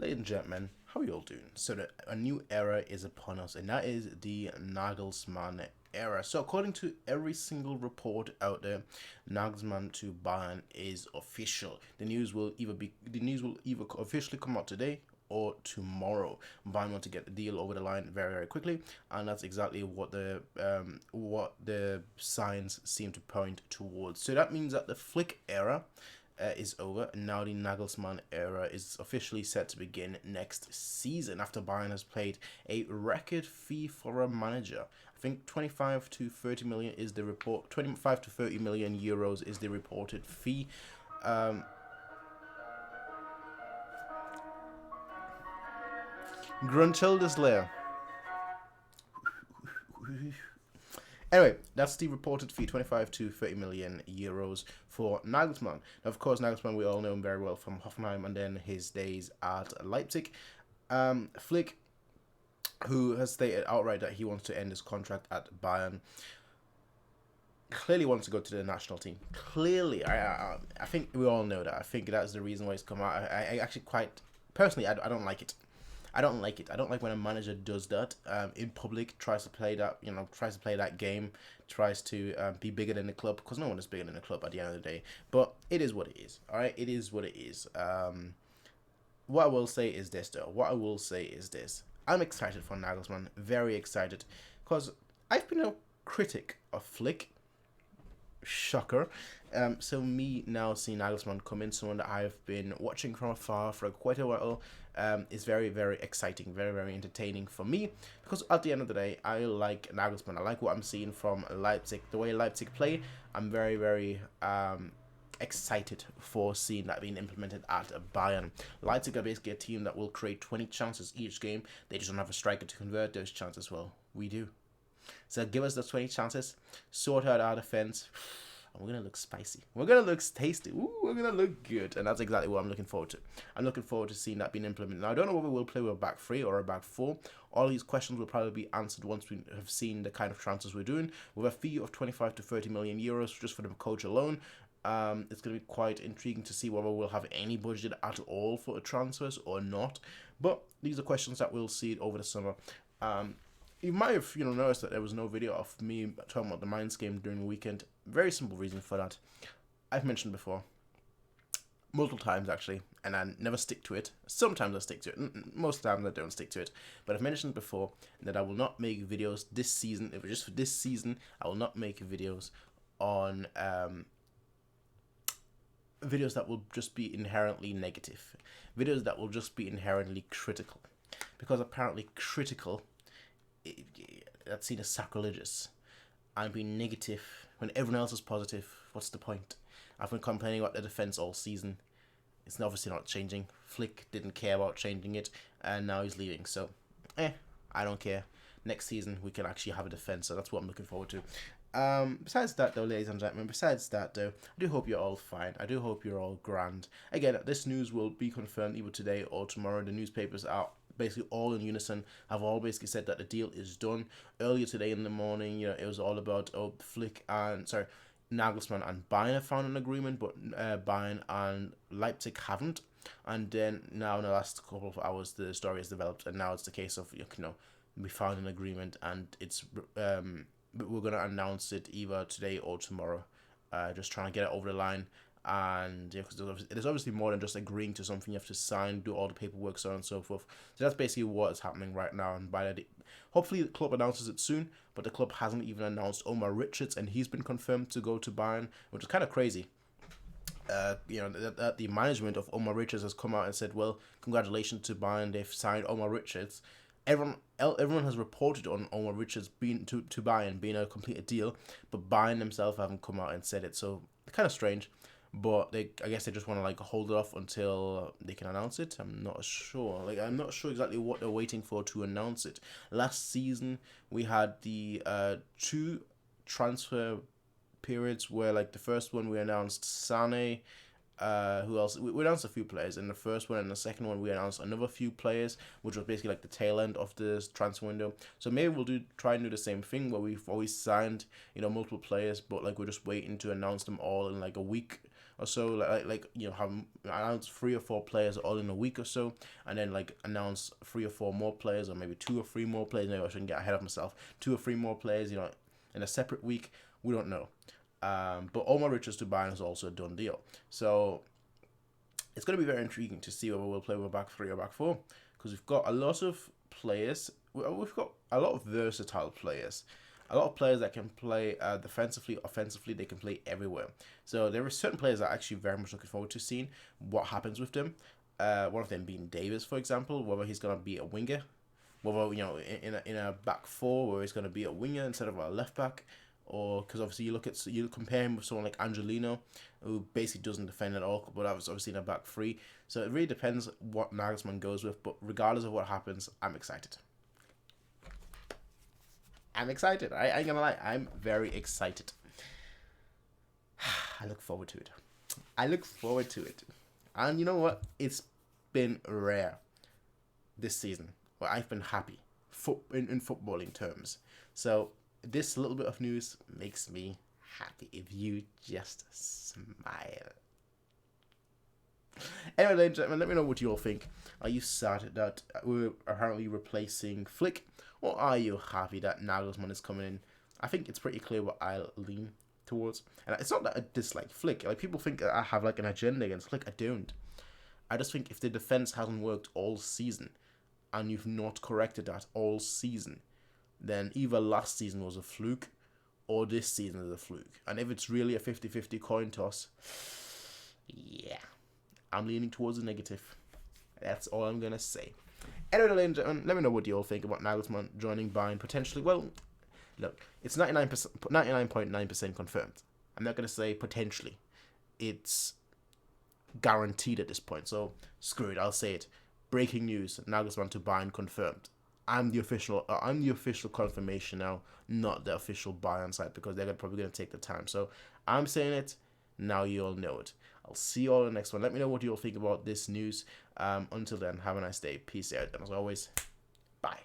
Ladies and gentlemen, how are you all doing? So a new era is upon us, and that is the Nagelsmann era. So according to every single report out there, Nagelsmann to Bayern is official. The news will either officially come out today or tomorrow. Bayern want to get the deal over the line very, very quickly, and that's exactly what the signs seem to point towards. So that means that the Flick era is over, and now the Nagelsmann era is officially set to begin next season after Bayern has paid a record fee for a manager. I think 25 to 30 million is the report. 25 to 30 million euros is the reported fee. Gruntilda's lair. Anyway, that's the reported fee, 25 to 30 million euros for Nagelsmann. Now, of course, Nagelsmann, we all know him very well from Hoffenheim and then his days at Leipzig. Flick, who has stated outright that he wants to end his contract at Bayern, clearly wants to go to the national team. Clearly, I think we all know that. I think that's the reason why he's come out. I actually personally, I don't like it. I don't like it. I don't like when a manager does that in public, tries to play that game, tries to be bigger than the club, because no one is bigger than the club at the end of the day. But it is what it is. All right, it is what it is. What I will say is this. I'm excited for Nagelsmann, very excited, because I've been a critic of Flick. Shocker. So me now seeing Nagelsmann come in, someone that I've been watching from afar for quite a while, is very, very exciting, very, very entertaining for me, because at the end of the day, I like Nagelsmann. I like what I'm seeing from Leipzig, the way Leipzig play. I'm very, very excited for seeing that being implemented at Bayern. Leipzig are basically a team that will create 20 chances each game. They just don't have a striker to convert those chances. Well, we do. So give us the 20 chances, sort out our defense, and we're going to look spicy. We're going to look tasty. Ooh, we're going to look good. And that's exactly what I'm looking forward to. I'm looking forward to seeing that being implemented. Now, I don't know whether we'll play with a back three or a back four. All these questions will probably be answered once we have seen the kind of transfers we're doing. With a fee of 25 to 30 million euros just for the coach alone, it's going to be quite intriguing to see whether we'll have any budget at all for the transfers or not. But these are questions that we'll see over the summer. You might have noticed that there was no video of me talking about the Mainz game during the weekend. Very simple reason for that. I've mentioned before, multiple times actually, and I never stick to it. Sometimes I stick to it. Most of the time I don't stick to it. But I've mentioned before that I will not make videos this season. If it's just for this season, I will not make videos on videos that will just be inherently negative. Videos that will just be inherently critical. Because apparently critical, that's seen as sacrilegious. I'm being negative when everyone else is positive. What's the point? I've been complaining about the defense all season. It's obviously not changing. Flick didn't care about changing it, and now he's leaving. So, I don't care. Next season we can actually have a defense, so that's what I'm looking forward to. Besides that though, ladies and gentlemen, I do hope you're all fine. I do hope you're all grand. Again, this news will be confirmed either today or tomorrow. The newspapers are basically all in unison, have all basically said that the deal is done. Earlier today in the morning, it was all about Nagelsmann and Bayern have found an agreement, but Bayern and Leipzig haven't. And then now in the last couple of hours, the story has developed, and now it's the case of we found an agreement, and it's we're gonna announce it either today or tomorrow. Just trying to get it over the line. And because it is obviously more than just agreeing to something. You have to sign, do all the paperwork, so on and so forth. So that's basically what is happening right now. And hopefully the club announces it soon, but the club hasn't even announced Omar Richards, and he's been confirmed to go to Bayern, which is kind of crazy. That the management of Omar Richards has come out and said, well, congratulations to Bayern, they've signed Omar Richards. Everyone has reported on Omar Richards being to Bayern being a complete deal, but Bayern themselves haven't come out and said it. So kind of strange. But I guess they just want to hold it off until they can announce it. I'm not sure. I'm not sure exactly what they're waiting for to announce it. Last season we had the 2 transfer periods where the first one we announced Sane. Who else? We announced a few players in the first one, and the second one we announced another few players, which was basically the tail end of the transfer window. So maybe we'll try and do the same thing where we've always signed multiple players, but we're just waiting to announce them all in a week or so, like have announce 3 or 4 players all in a week or so, and then like announce 3 or 4 more players, or maybe 2 or 3 more players. Maybe I shouldn't get ahead of myself. 2 or 3 more players, in a separate week. We don't know. But Omar Richards to Bayern is also a done deal. So it's going to be very intriguing to see whether we'll play with a back 3 or back 4, because we've got a lot of players. We've got a lot of versatile players. A lot of players that can play defensively, offensively. They can play everywhere. So there are certain players that I'm actually very much looking forward to seeing what happens with them. One of them being Davis, for example, whether he's going to be a winger, whether in a back 4 where he's going to be a winger instead of a left back, or because obviously you compare him with someone like Angelino, who basically doesn't defend at all, but obviously in a back 3. So it really depends what Nagelsmann goes with. But regardless of what happens, I'm excited. I ain't gonna lie. I'm very excited. I look forward to it. And you know what? It's been rare this season where I've been happy in footballing terms. So this little bit of news makes me happy if you just smile. Anyway, ladies and gentlemen, let me know what you all think. Are you sad that we're apparently replacing Flick? Or are you happy that Nagelsmann is coming in? I think it's pretty clear what I'll lean towards. And it's not that I dislike Flick. Like, people think I have like an agenda against Flick. I don't. I just think if the defense hasn't worked all season, and you've not corrected that all season, then either last season was a fluke, or this season is a fluke. And if it's really a 50-50 coin toss, yeah, I'm leaning towards the negative. That's all I'm going to say. Anyway, ladies and gentlemen, let me know what you all think about Nagelsmann joining Bayern potentially. Well, look, it's 99.9% confirmed. I'm not going to say potentially. It's guaranteed at this point. So, screw it, I'll say it. Breaking news, Nagelsmann to Bayern confirmed. I'm the official confirmation now, not the official Bayern side, because they're probably going to take the time. So, I'm saying it, now you all know it. I'll see you all in the next one. Let me know what you all think about this news. Until then, have a nice day. Peace out. And as always, bye.